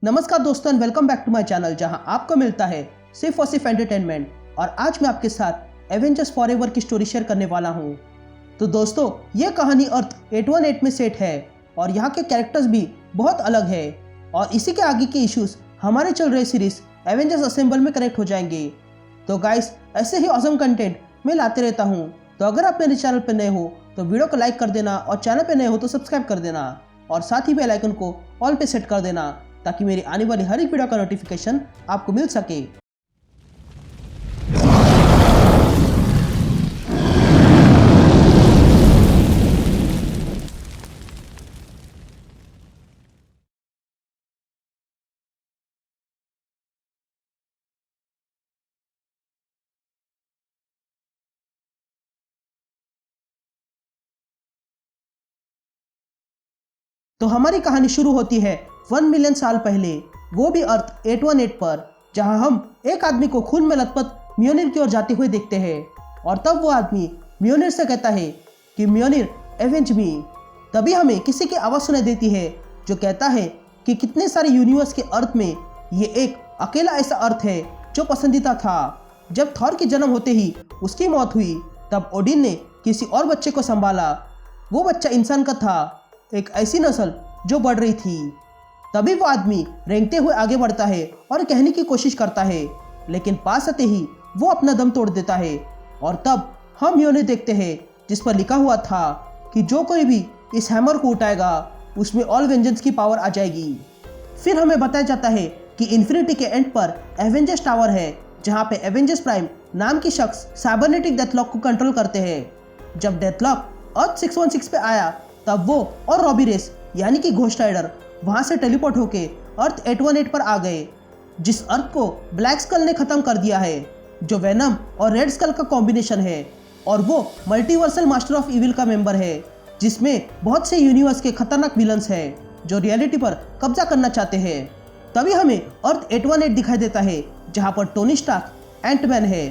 नमस्कार दोस्तों, welcome back to my channel जहां आपको मिलता है सिर्फ और सिर्फ एंटरटेनमेंट। और आज मैं आपके साथ एवेंजर्स फॉरएवर की स्टोरी शेयर करने वाला हूं। तो दोस्तों, ये कहानी अर्थ 818 में सेट है और यहाँ के कैरेक्टर्स भी बहुत अलग है और इसी के आगे के इश्यूज हमारे चल रहे सीरीज एवेंजर्स असेंबल में कनेक्ट हो जाएंगे। तो गाइस, ऐसे ही ऑसम कंटेंट मैं लाते रहता हूँ। तो अगर आप मेरे चैनल पर नए हो तो वीडियो को लाइक कर देना और चैनल पर नए हो तो सब्सक्राइब कर देना और साथ ही बेल आइकन को ऑल पे सेट कर देना ताकि मेरी आने वाली हर एक वीडियो का नोटिफिकेशन आपको मिल सके। तो हमारी कहानी शुरू होती है 1 मिलियन साल पहले, वो भी अर्थ 818 पर, जहां हम एक आदमी को खून में लथपथ म्योनिर की ओर जाते हुए देखते हैं। और तब वो आदमी म्योनिर से कहता है कि म्योनिर एवेंज मी। तभी हमें किसी की आवाज़ सुनाई देती है जो कहता है कि कितने सारे यूनिवर्स के अर्थ में ये एक अकेला ऐसा अर्थ है जो पसंदीदा था। जब थॉर की जन्म होते ही उसकी मौत हुई, तब ओडिन ने किसी और बच्चे को संभाला। वो बच्चा इंसान का था, एक ऐसी नस्ल जो बढ़ रही थी। तभी वो आदमी रेंगते हुए आगे बढ़ता है और कहने की कोशिश करता है, लेकिन पास आते ही वो अपना दम तोड़ देता है। और तब हम म्योनिर देखते हैं जिस पर लिखा हुआ था कि जो कोई भी इस हैमर को उठाएगा उसमें ऑल वेंजेंस की पावर आ जाएगी। फिर हमें बताया जाता है कि इन्फिनिटी के एंड पर एवेंजर्स टावर है, जहाँ पे एवेंजर्स प्राइम नाम की शख्स साइबरनेटिक डेथलॉक को कंट्रोल करते हैं। जब डेथलॉक अर्थ 616 पे आया, तब वो और रॉबी रेस यानी कि घोस्ट राइडर वहां से टेलीपोर्ट होके अर्थ 818 पर आ गए, जिस अर्थ को ब्लैक स्कल ने खत्म कर दिया है, जो वेनम और रेड स्कल का कॉम्बिनेशन है। और वो मल्टीवर्सल मास्टर ऑफ इविल का मेंबर है, जिसमें बहुत से यूनिवर्स के खतरनाक विलन्स हैं जो रियलिटी पर कब्जा करना चाहते हैं। तभी हमें अर्थ 818 दिखाई देता है, जहाँ पर टोनी स्टार्क एंटमैन है।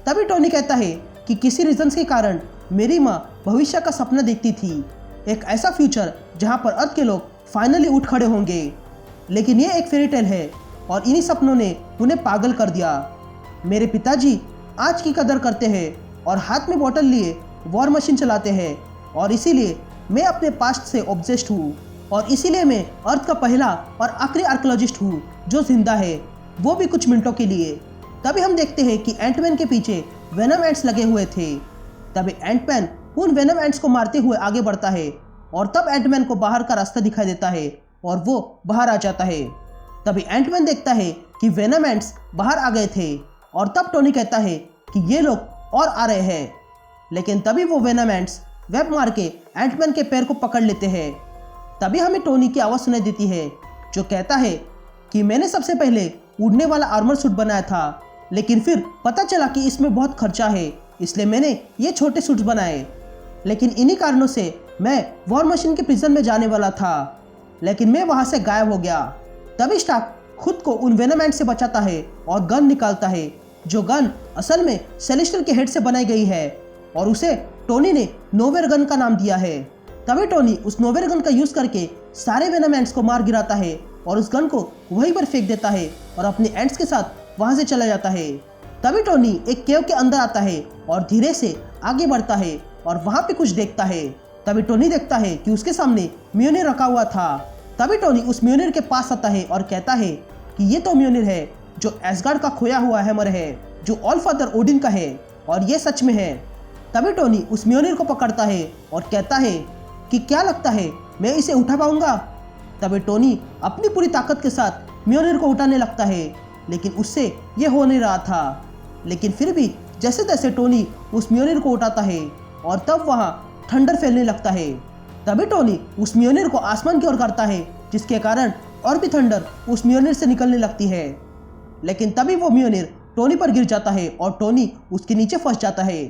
तभी टोनी कहता है कि किसी रीजंस के कारण मेरी माँ भविष्य का सपना देखती थी, एक ऐसा फ्यूचर जहाँ पर अर्थ के लोग फाइनली उठ खड़े होंगे। लेकिन ये एक फेरी टेल है और इन्हीं सपनों ने उन्हें पागल कर दिया। मेरे पिताजी आज की कदर करते हैं और हाथ में बोतल लिए वॉर मशीन चलाते हैं, और इसीलिए मैं अपने पास्ट से ऑब्सेस्ड हूँ, और इसीलिए मैं अर्थ का पहला और आखिरी आर्कियोलॉजिस्ट हूँ जो जिंदा है, वो भी कुछ मिनटों के लिए। तभी हम देखते हैं कि एंटमैन के पीछे वेनम एंट्स लगे हुए थे। तभी एंटमैन उन वेनम एंट्स को मारते हुए आगे बढ़ता है और तब एंटमैन को बाहर का रास्ता दिखाई देता है और वो बाहर आ जाता है। तभी एंटमैन देखता है कि वेनम एंट्स बाहर आ गए थे और तब टोनी कहता है कि ये लोग और आ रहे हैं। लेकिन तभी वो वेनम एंट्स वेब मार के एंटमैन के पैर को पकड़ लेते हैं। तभी हमें टोनी की आवाज़ सुनाई देती है जो कहता है कि मैंने सबसे पहले उड़ने वाला आर्मर सूट बनाया था, लेकिन फिर पता चला कि इसमें बहुत खर्चा है, इसलिए मैंने ये छोटे सूट्स बनाए। लेकिन इन्हीं कारणों से मैं वॉर मशीन के प्रिजन में जाने वाला था, लेकिन मैं वहां से गायब हो गया। तभी स्टार्क खुद को उन वेनम एंट से बचाता है और गन निकालता है, जो गन असल में सेलेस्टियल के हेड से बनाई गई है और उसे टोनी ने नोवेर गन का नाम दिया है। तभी टोनी उस नोवेर गन का यूज करके सारे वेनम एंट्स को मार गिराता है और उस गन को वहीं पर फेंक देता है और अपने एंट्स के साथ वहां से चला जाता है। तभी टोनी एक केव के अंदर आता है और धीरे से आगे बढ़ता है और वहां पे कुछ देखता है। तभी टोनी देखता है कि उसके सामने म्योनिर रखा हुआ था। तभी टोनी उस म्योनिर के पास आता है और कहता है कि ये तो म्योनिर है जो एस्गार्ड का खोया हुआ हैमर है, जो ऑल फादर ओडिन का है, और ये सच में है। तभी टोनी उस म्योनिर को पकड़ता है और कहता है कि क्या लगता है मैं इसे उठा पाऊंगा। तभी टोनी अपनी पूरी ताकत के साथ म्योनिर को उठाने लगता है, लेकिन उससे ये हो नहीं रहा था। लेकिन फिर भी जैसे तैसे टोनी उस म्योनिर को उठाता है और तब वहाँ थंडर फैलने लगता है। तभी टोनी उस म्योनिर को आसमान की ओर करता है, जिसके कारण और भी थंडर उस म्योनिर से निकलने लगती है। लेकिन तभी वो म्योनिर टोनी पर गिर जाता है और टोनी उसके नीचे फंस जाता है।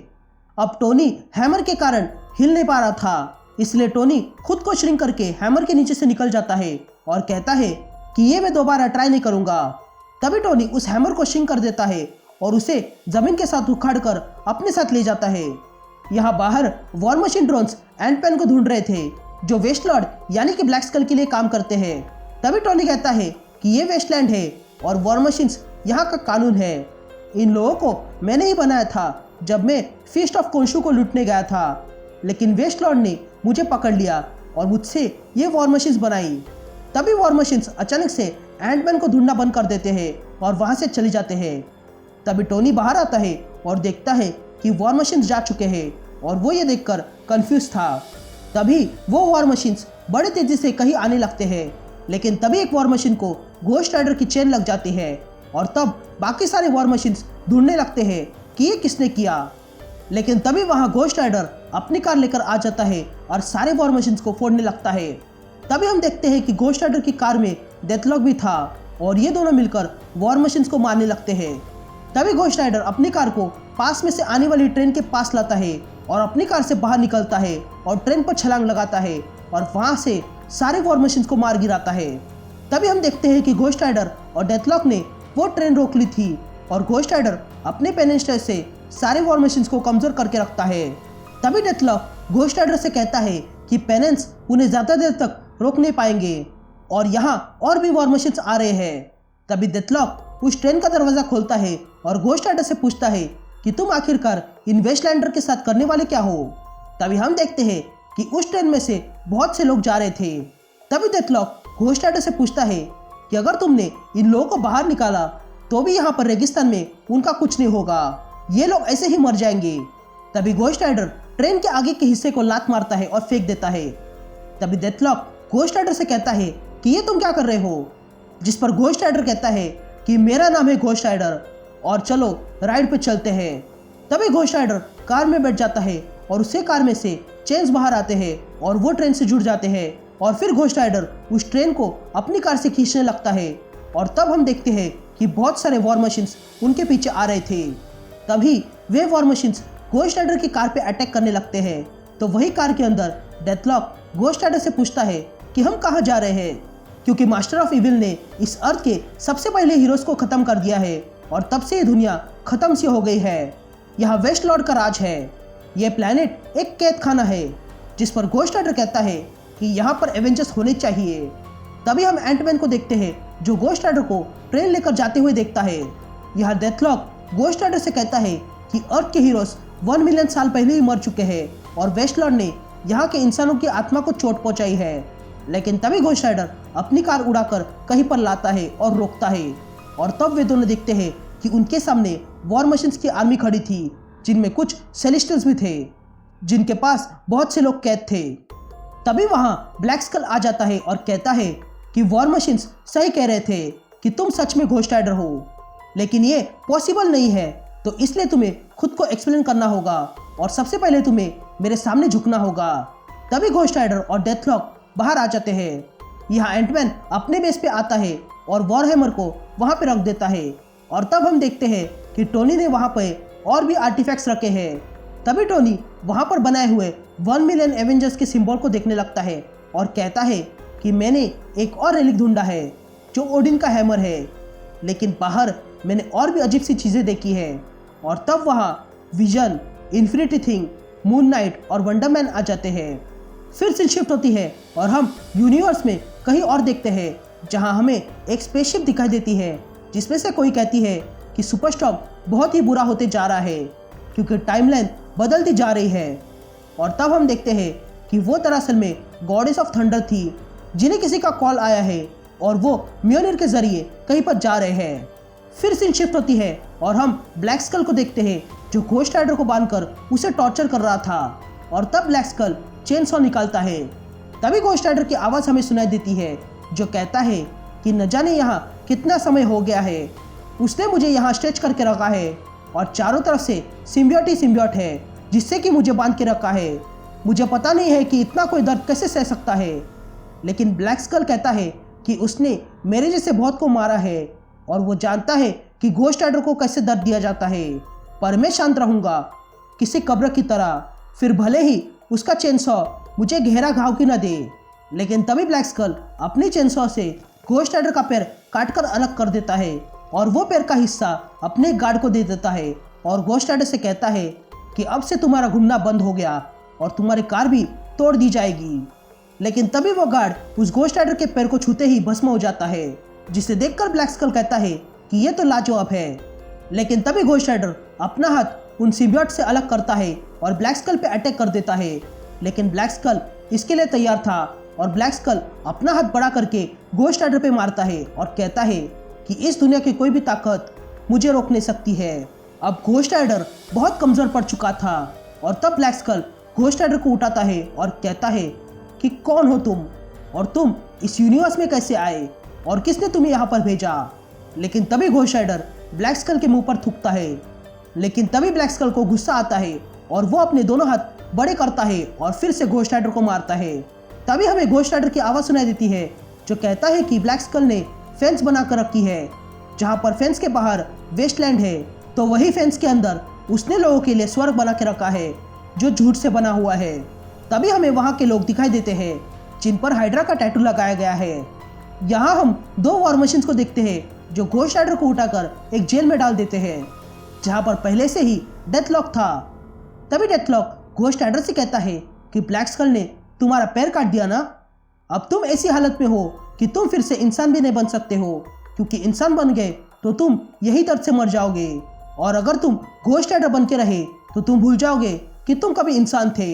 अब टोनी हैमर के कारण हिल नहीं पा रहा था, इसलिए टोनी खुद को श्रिंक करके हैमर के नीचे से निकल जाता है और कहता है कि ये मैं दोबारा ट्राई नहीं करूँगा। तभी टोनी उस हैमर को श्रिंक कर देता है और उसे जमीन के साथ उखाड़कर अपने साथ ले जाता है। यहाँ बाहर वॉर मशीन ड्रोन्स एंटमैन को ढूंढ रहे थे, जो वेस्ट लॉर्ड यानी कि ब्लैक स्कल के लिए काम करते हैं। तभी टोनी कहता है कि ये वेस्टलैंड है और वॉर मशीन्स यहाँ का कानून है। इन लोगों को मैंने ही बनाया था जब मैं फीस्ट ऑफ कोंशू को लूटने गया था, लेकिन वेस्ट लॉर्ड ने मुझे पकड़ लिया और मुझसे ये वॉर मशीन्स बनाई। तभी वॉर मशीन्स अचानक से एंटमैन को ढूंढना बंद कर देते हैं और वहाँ से चले जाते हैं। तभी टोनी बाहर आता है और देखता है कि वॉर मशीन्स जा चुके हैं और वो ये देखकर कंफ्यूज था। तभी वो वॉर मशीन्स बड़े तेजी से कहीं आने लगते हैं, लेकिन तभी एक वॉर मशीन को घोस्ट राइडर की चेन लग जाती है और तब बाकी सारे वॉर मशीन्स ढूंढने लगते हैं कि ये किसने किया। लेकिन तभी वहाँ घोस्ट राइडर अपनी कार लेकर आ जाता है और सारे वॉर मशीन्स को फोड़ने लगता है। तभी हम देखते हैं कि घोस्ट राइडर की कार में डेथलॉक भी था और ये दोनों मिलकर वॉर मशीन्स को मारने लगते हैं। तभी घोस्ट राइडर अपनी कार को पास में से आने वाली ट्रेन के पास लाता है और अपनी कार से बाहर निकलता है और ट्रेन पर छलांग लगाता है और वहाँ से सारे वॉर मशीन्स को मार गिराता है। तभी हम देखते हैं कि घोस्ट राइडर और डेथलॉक ने वो ट्रेन रोक ली थी और घोस्ट राइडर अपने पेनिस्टर से सारे वॉर मशीन्स को कमजोर करके रखता है। तभी डेथलॉक घोस्ट राइडर से कहता है कि पेनेंस उन्हें ज्यादा देर तक रोक नहीं पाएंगे और यहाँ और भी वॉर मशीन्स आ रहे हैं। तभी डेथलॉक उस ट्रेन का दरवाजा खोलता है और घोस्ट राइडर से पूछता है कि तुम आखिरकार इन वेस्टलैंडर के साथ करने वाले क्या हो। तभी हम देखते हैं कि उस ट्रेन में से बहुत से लोग जा रहे थे। तभी डेथलॉक घोस्ट राइडर से पूछता है कि अगर तुमने इन लोगों को बाहर निकाला तो भी यहाँ पर रेगिस्तान में उनका कुछ नहीं होगा, ये लोग ऐसे ही मर जाएंगे। तभी घोस्ट राइडर ट्रेन के आगे के हिस्से को लात मारता है और फेंक देता है। तभी डेथलॉक घोस्ट राइडर से कहता है कि ये तुम क्या कर रहे हो, जिस पर घोस्ट राइडर कहता है कि मेरा नाम है घोस्ट राइडर और चलो राइड पे चलते हैं। तभी घोस्ट राइडर कार में बैठ जाता है और उससे कार में से चेन्स बाहर आते हैं और वो ट्रेन से जुड़ जाते हैं और फिर घोस्ट राइडर उस ट्रेन को अपनी कार से खींचने लगता है और तब हम देखते हैं कि बहुत सारे वॉर मशीन्स उनके पीछे आ रहे थे। तभी वे वॉर मशीन्स घोस्ट राइडर की कार पे अटैक करने लगते हैं। तो वही कार के अंदर डेथलॉक घोस्ट राइडर से पूछता है कि हम कहाँ जा रहे हैं, क्योंकि मास्टर ऑफ इविल ने इस अर्थ के सबसे पहले हीरोज को खत्म कर दिया है और तब से ये दुनिया खत्म सी हो गई है। यहाँ वेस्ट लॉर्ड का राज है। यह प्लेनेट एक कैद खाना है, जिस पर घोस्ट राइडर कहता है कि यहाँ पर एवेंजर्स होने चाहिए। तभी हम एंटमैन को देखते हैं जो घोस्ट राइडर को ट्रेन लेकर जाते हुए देखता है। यहाँ डेथलॉक घोस्ट राइडर से कहता है कि अर्थ के हीरोज 1 मिलियन साल पहले ही मर चुके हैं और वेस्ट लॉर्ड ने यहाँ के इंसानों की आत्मा को चोट पहुंचाई है। लेकिन तभी घोस्ट राइडर अपनी कार उड़ाकर कहीं पर लाता है और रोकता है और तब वे दोनों देखते हैं कि उनके सामने वॉर मशीन्स की आर्मी खड़ी थी, जिनमें कुछ सेलेस्टियल्स भी थे, जिनके पास बहुत से लोग कैद थे। तभी वहां ब्लैक स्कल आ जाता है और कहता है कि वॉर मशीन्स सही कह रहे थे कि तुम सच में घोस्ट राइडर हो, लेकिन ये पॉसिबल नहीं है, तो इसलिए तुम्हें खुद को एक्सप्लेन करना होगा और सबसे पहले तुम्हें मेरे सामने झुकना होगा। तभी घोस्ट राइडर और डेथलॉक बाहर आ जाते हैं। यहाँ एंटमैन अपने बेस पे आता है और वॉरहेमर को वहाँ पे रख देता है और तब हम देखते हैं कि टोनी ने वहाँ पे और भी आर्टिफैक्ट्स रखे हैं। तभी टोनी वहाँ पर बनाए हुए 1 मिलियन एवेंजर्स के सिंबल को देखने लगता है और कहता है कि मैंने एक और रेलिक ढूंढा है जो ओडिन का हैमर है, लेकिन बाहर मैंने और भी अजीब सी चीज़ें देखी है। और तब वहाँ vision, infinity thing, moon night और वंडरमैन आ जाते हैं। फिर सीन शिफ्ट होती है और हम यूनिवर्स में कहीं और देखते हैं, जहाँ हमें एक स्पेसशिप दिखाई देती है, जिसमें से कोई कहती है कि सुपरस्टॉर्म बहुत ही बुरा होते जा रहा है क्योंकि टाइमलाइन बदलती जा रही है। और तब हम देखते हैं कि वो दरअसल में गॉडेस ऑफ थंडर थी, जिन्हें किसी का कॉल आया है और वो म्योनिर के जरिए कहीं पर जा रहे हैं। फिर सीन शिफ्ट होती है और हम ब्लैक स्कल को देखते हैं जो घोस्ट राइडर को बांधकर उसे टॉर्चर कर रहा था। और तब ब्लैक स्कल चेन सॉ निकालता है। तभी घोस्ट राइडर की आवाज़ हमें सुनाई देती है जो कहता है कि न जाने यहाँ कितना समय हो गया है, उसने मुझे यहाँ स्ट्रेच करके रखा है और चारों तरफ से सिम्बियोट ही सिम्बियोट है जिससे कि मुझे बांध के रखा है। मुझे पता नहीं है कि इतना कोई दर्द कैसे सह सकता है, लेकिन ब्लैक स्कल कहता है कि उसने मेरे जैसे बहुत को मारा है और वो जानता है कि घोस्ट राइडर को कैसे दर्द दिया जाता है, पर मैं शांत रहूँगा किसी कब्र की तरह, फिर भले ही उसका चेनसॉ मुझे गहरा घाव क्यों न दे। लेकिन तभी ब्लैक स्कल अपनी चेनसॉ से घोस्ट राइडर का पैर काटकर अलग कर देता है और वो पैर का हिस्सा अपने गार्ड को दे देता है और घोस्ट राइडर से कहता है कि अब से तुम्हारा घूमना बंद हो गया और तुम्हारी कार भी तोड़ दी जाएगी। लेकिन तभी वो गार्ड उस घोस्ट राइडर के पैर को छूते ही भस्म हो जाता है जिसे देखकर ब्लैक स्कल कहता है कि ये तो लाजवाब है। लेकिन तभी घोस्ट राइडर अपना हाथ उन सिम्बियोट से अलग करता है और ब्लैक स्कल पे अटैक कर देता है। लेकिन ब्लैक स्कल इसके लिए तैयार था और ब्लैक स्कल अपना हाथ बड़ा करके घोस्ट राइडर पे मारता है और कहता है कि इस दुनिया की कोई भी ताकत मुझे रोक नहीं सकती है। अब घोस्ट राइडर बहुत कमजोर पड़ चुका था और तब ब्लैक स्कल घोस्ट राइडर को उठाता है और कहता है कि कौन हो तुम और तुम इस यूनिवर्स में कैसे आए और किसने तुम्हें यहाँ पर भेजा। लेकिन तभी घोस्ट राइडर ब्लैक स्कल के मुंह पर थूकता है। लेकिन तभी ब्लैक स्कल को गुस्सा आता है और वो अपने दोनों हाथ बड़े करता है और फिर से घोस्ट राइडर को मारता है। तभी हमें घोस्ट राइडर की आवाज़ सुनाई देती है जो कहता है कि ब्लैक स्कल ने फेंस बना कर रखी है, जहाँ पर फेंस के बाहर वेस्टलैंड है तो वही फेंस के अंदर उसने लोगों के लिए स्वर्ग बना के रखा है जो झूठ से बना हुआ है। तभी हमें वहाँ के लोग दिखाई देते हैं जिन पर हाइड्रा का टैटू लगाया गया है। यहाँ हम 2 वॉर मशीन्स को देखते हैं जो घोस्ट राइडर को उठाकर एक जेल में डाल देते हैं जहाँ पर पहले से ही डेथलॉक था। तभी डेथलॉक घोस्ट राइडर से कहता है कि ब्लैक स्कल ने तुम्हारा पैर काट दिया ना, अब तुम ऐसी हालत में हो कि तुम फिर से इंसान भी नहीं बन सकते हो, क्योंकि इंसान बन गए तो तुम यही दर्द से मर जाओगे और अगर तुम घोस्ट राइडर बन के रहे तो तुम भूल जाओगे कि तुम कभी इंसान थे।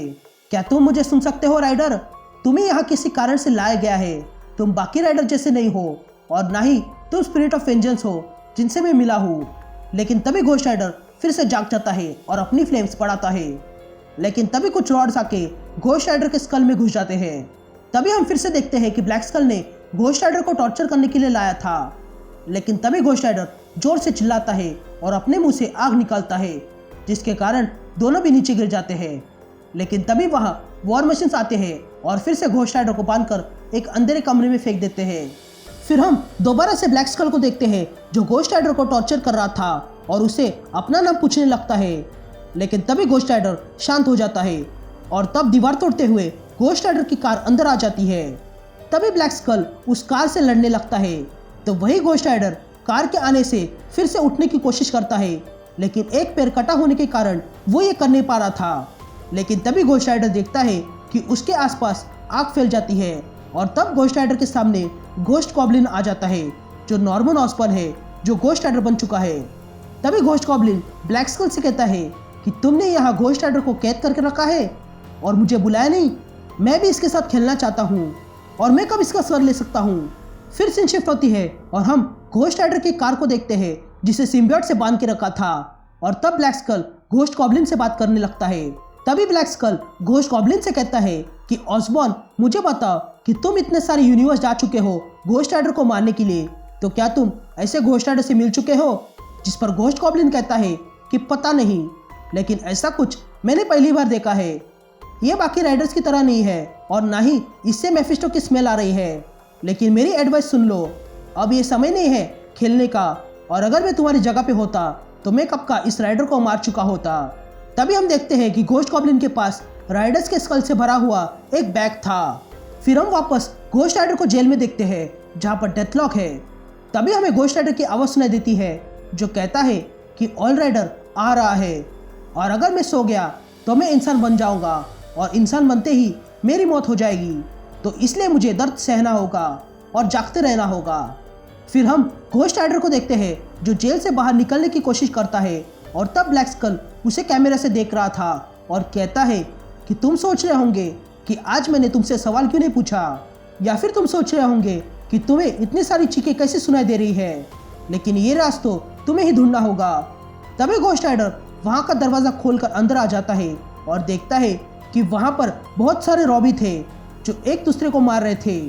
क्या तुम मुझे सुन सकते हो राइडर? तुम्हें यहाँ किसी कारण से लाया गया है। तुम बाकी राइडर जैसे नहीं हो और ना ही तुम स्पिरिट ऑफ वेंजेंस हो जिनसे मैं मिला हूँ। लेकिन तभी घोस्ट राइडर फिर से जाग जाता है और अपनी फ्लेम्स बढ़ाता है। लेकिन तभी कुछ रॉड्स आके घोस्ट राइडर के स्कल में घुस जाते हैं। तभी हम फिर से देखते हैं कि ब्लैक स्कल ने घोस्ट राइडर को टॉर्चर करने के लिए लाया था। लेकिन तभी घोस्ट राइडर जोर से चिल्लाता है और अपने मुंह से आग निकालता है जिसके कारण दोनों भी नीचे गिर जाते हैं। लेकिन तभी वहाँ वॉर मशीन्स आते हैं और फिर से घोस्ट राइडर को बांधकर एक अंधेरे कमरे में फेंक देते हैं। फिर हम दोबारा से ब्लैक स्कल को देखते हैं जो घोस्ट राइडर को टॉर्चर कर रहा था और उसे अपना नाम पूछने लगता है। लेकिन तभी घोस्ट राइडर शांत हो जाता है और तब दीवार तोड़ते हुए घोस्ट राइडर की कार अंदर आ जाती है। तभी ब्लैक स्कल उस कार से लड़ने लगता है तो वही घोस्ट राइडर कार के आने से फिर से उठने की कोशिश करता है, लेकिन एक पैर कटा होने के कारण वो ये कर नहीं पा रहा था। लेकिन तभी घोस्ट राइडर देखता है कि उसके आसपास आग फैल जाती है और तब घोस्ट राइडर के सामने घोस्ट गॉब्लिन आ जाता है जो नॉर्मन ऑसबॉर्न है जो घोस्ट राइडर बन चुका है। तभी घोस्ट गॉब्लिन ब्लैक स्कल से कहता है कि तुमने यहाँ घोस्ट राइडर को कैद करके रखा है और मुझे बुलाया नहीं। मैं भी इसके साथ खेलना चाहता हूँ और मैं कब इसका स्वर ले सकता हूँ। फिर सीन शिफ्ट होती है और हम घोस्ट राइडर की कार को देखते हैं जिसे सिम्बियोट से बांध के रखा था और तब ब्लैक स्कल घोस्ट गॉब्लिन से बात करने लगता है। तभी ब्लैक स्कल घोस्ट गॉब्लिन से कहता है कि ऑसबॉर्न मुझे बताओ कि तुम इतने सारे यूनिवर्स जा चुके हो घोस्ट राइडर को मारने के लिए, तो क्या तुम ऐसे घोस्ट राइडर से मिल चुके हो? जिस पर घोस्ट गॉब्लिन कहता है कि पता नहीं, लेकिन ऐसा कुछ मैंने पहली बार देखा है। ये बाकी राइडर्स की तरह नहीं है और ना ही इससे मेफिस्टो की स्मेल आ रही है। लेकिन मेरी एडवाइस सुन लो, अब ये समय नहीं है खेलने का और अगर मैं तुम्हारी जगह पे होता तो मैं कब का इस राइडर को मार चुका होता। तभी हम देखते हैं कि घोस्ट गॉब्लिन के पास राइडर्स के स्कल से भरा हुआ एक बैग था। फिर हम वापस घोस्ट राइडर को जेल में देखते हैं जहाँ पर डेथलॉक है। तभी हमें घोस्ट राइडर की आवाज़ सुनाई देती है जो कहता है कि ऑल राइडर आ रहा है और अगर मैं सो गया तो मैं इंसान बन जाऊंगा और इंसान बनते ही मेरी मौत हो जाएगी, तो इसलिए मुझे दर्द सहना होगा और जागते रहना होगा। फिर हम घोस्ट राइडर को देखते हैं जो जेल से बाहर निकलने की कोशिश करता है और तब ब्लैक स्कल उसे कैमरे से देख रहा था और कहता है कि तुम सोच रहे होंगे कि आज मैंने तुमसे सवाल क्यों नहीं पूछा, या फिर तुम सोच रहे होंगे कि तुम्हें इतनी सारी चीखें कैसे सुनाई दे रही है, लेकिन ये राज तो तुम्हें ही ढूंढना होगा। तभी घोस्ट राइडर वहाँ का दरवाज़ा खोलकर अंदर आ जाता है और देखता है कि वहाँ पर बहुत सारे रॉबी थे जो एक दूसरे को मार रहे थे।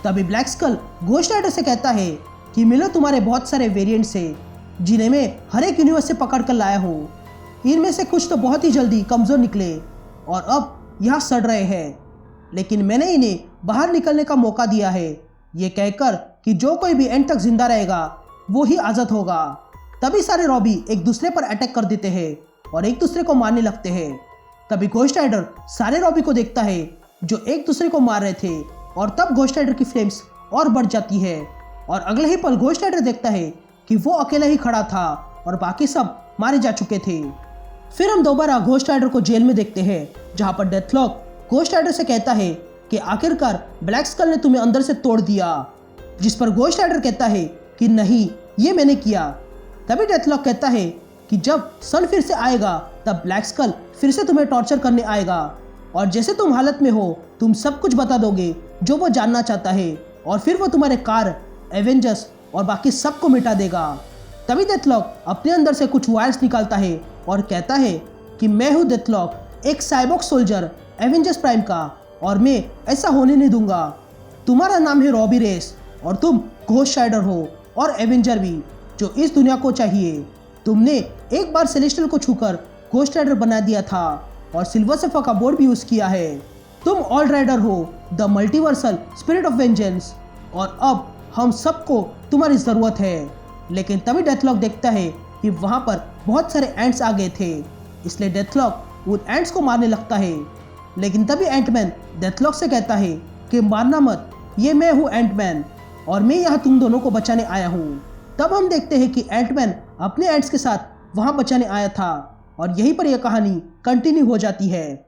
तभी ब्लैक स्कल घोस्ट राइडर से कहता है कि मिलो तुम्हारे बहुत सारे वेरिएंट्स हैं जिन्हें मैं हर एक यूनिवर्स से पकड़ कर लाया हूँ। इनमें से कुछ तो बहुत ही जल्दी कमज़ोर निकले और अब यहाँ सड़ रहे हैं, लेकिन मैंने इन्हें बाहर निकलने का मौका दिया है ये कहकर कि जो कोई भी एंड तक जिंदा रहेगा वो ही आज़ाद होगा। तभी सारे रॉबी एक दूसरे पर अटैक कर देते हैं और एक दूसरे को मारने लगते हैं। तभी घोस्ट राइडर सारे रॉबी को देखता है जो एक दूसरे को मार रहे थे और तब घोस्ट राइडर की फ्लेम्स और बढ़ जाती है और अगले ही पल घोस्ट राइडर देखता है कि वो अकेला ही खड़ा था और बाकी सब मारे जा चुके थे। फिर हम दोबारा घोस्ट राइडर को जेल में देखते हैं जहाँ पर डेथलॉक घोस्ट राइडर से कहता है कि आखिरकार ब्लैक स्कल ने तुम्हें अंदर से तोड़ दिया जिस पर घोस्ट राइडर कहता है कि नहीं, ये मैंने किया। तभी डेथलॉक कहता है कि जब सन फिर से आएगा तब ब्लैक स्कल फिर से तुम्हें टॉर्चर करने आएगा और जैसे तुम हालत में हो तुम सब कुछ बता दोगे जो वो जानना चाहता है और फिर वो तुम्हारे कार, एवेंजर्स और बाकी सबको मिटा देगा। तभी डेथलॉक अपने अंदर से कुछ वायर्स निकालता है और कहता है कि मैं हूँ डेथलॉक, एक साइबॉर्ग सोल्जर एवेंजर्स प्राइम का, और मैं ऐसा होने नहीं दूंगा। तुम्हारा नाम है रॉबी रेस और तुम घोस्ट राइडर हो और एवेंजर भी, जो इस दुनिया को चाहिए। तुमने एक बार सेलेस्टियल को छूकर घोस्ट राइडर बना दिया था और सिल्वर सफा का बोर्ड भी यूज किया है। तुम ऑल राइडर हो, the multiversal spirit of vengeance, और अब हम सबको तुम्हारी जरूरत है। लेकिन तभी डेथलॉक देखता है कि वहां पर बहुत सारे एंट्स आ गए थे, इसलिए डेथलॉक उन एंट्स को मारने लगता है। लेकिन तभी एंटमैन डेथलॉक से कहता है कि मारना मत, ये मैं हूँ एंटमैन और मैं यहाँ तुम दोनों को बचाने आया हूँ। तब हम देखते हैं कि एंटमैन अपने एंट्स के साथ वहाँ बचाने आया था और यहीं पर यह कहानी कंटिन्यू हो जाती है।